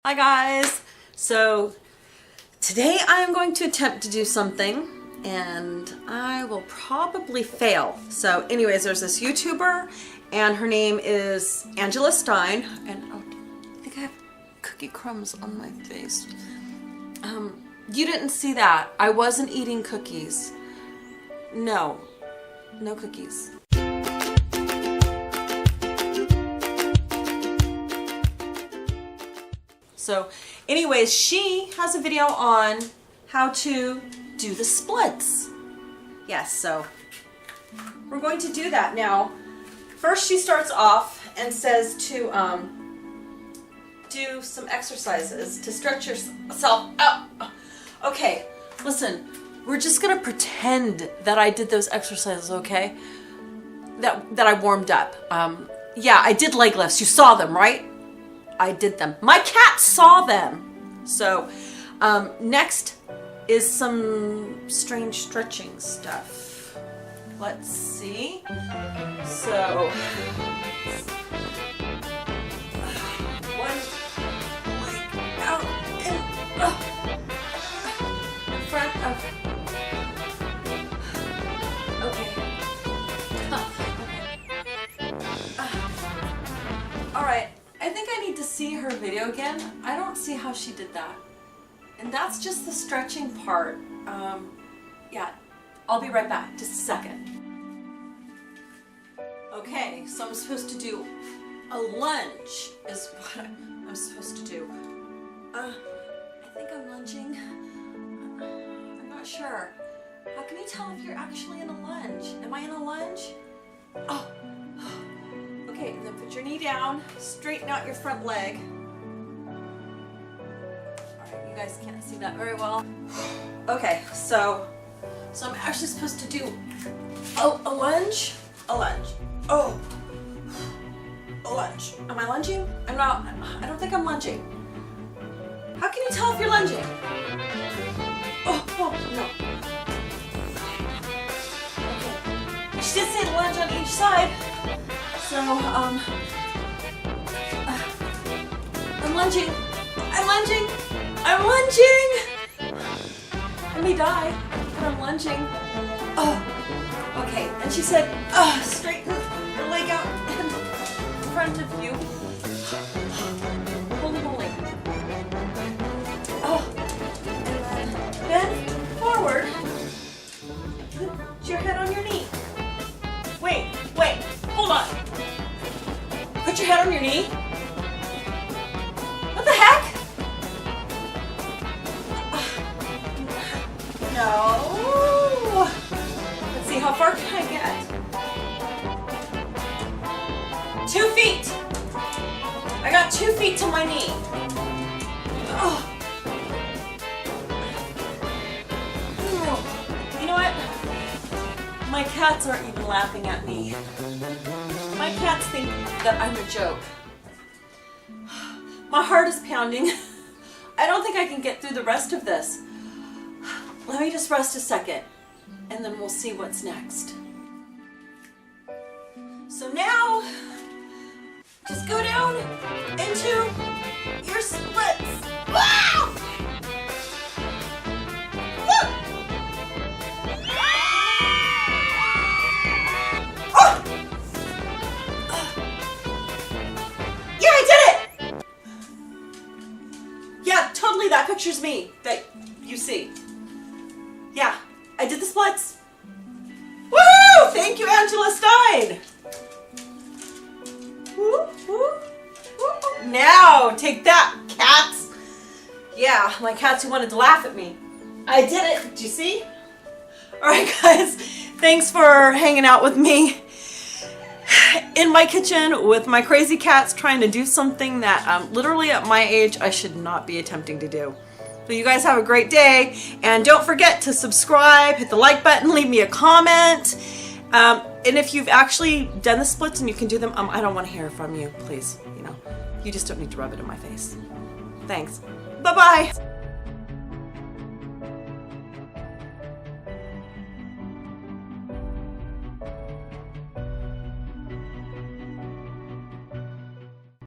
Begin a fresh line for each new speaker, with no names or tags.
Hi guys! So today I am going to attempt to do something and I will probably fail. So anyways, there's this YouTuber and her name is Angela Stein, and oh, I think I have cookie crumbs on my face. You didn't see that. I wasn't eating cookies. No cookies. So anyways, she has a video on how to do the splits. Yes, so we're going to do that now. First she starts off and says to do some exercises to stretch yourself out. Okay, listen, we're just gonna pretend that I did those exercises, okay? That I warmed up. Yeah, I did leg lifts. You saw them, right? I did them. My cat saw them. So next is some strange stretching stuff. Let's see. So one leg out and in front of. Okay. All right. I think I need to see her video again. I don't see how she did that. And that's just the stretching part. Yeah, I'll be right back. Just a second. Okay, so I'm supposed to do a lunge is what I'm supposed to do. I think I'm lunging. I'm not sure. How can you tell if you're actually in a lunge? Am I in a lunge? Oh. Okay, then put your knee down, straighten out your front leg. Alright, you guys can't see that very well. Okay, so I'm actually supposed to do a lunge. A lunge. Oh. A lunge. Am I lunging? I'm not. I don't think I'm lunging. How can you tell if you're lunging? Oh, no. Okay. She did say to lunge on each side. So, I'm lunging. I'm lunging. I'm lunging. I may die, but I'm lunging. Oh, okay. And she said, straighten your leg out in front of you. Holy moly. Oh, and then bend forward. Put your head on your knee. Wait, hold on. Put your head on your knee. What the heck? No. Let's see, how far can I get? 2 feet. I got 2 feet to my knee. Oh. You know what? My cats aren't even laughing at me. My cats think that I'm a joke. My heart is pounding. I don't think I can get through the rest of this. Let me just rest a second, and then we'll see what's next. So now, just go down into your splits. Wow! That picture's me that you see. Yeah, I did the splits. Woo! Thank you, Angela Stein. Woo, woo, woo. Now, take that, cats. Yeah, my cats who wanted to laugh at me. I did it. Did you see? All right, guys. Thanks for hanging out with me in my kitchen with my crazy cats trying to do something that literally at my age I should not be attempting to do. So you guys have a great day, and don't forget to subscribe, hit the like button, leave me a comment, and if you've actually done the splits and you can do them, I don't want to hear from you, please. You just don't need to rub it in my face. Thanks. Bye-bye.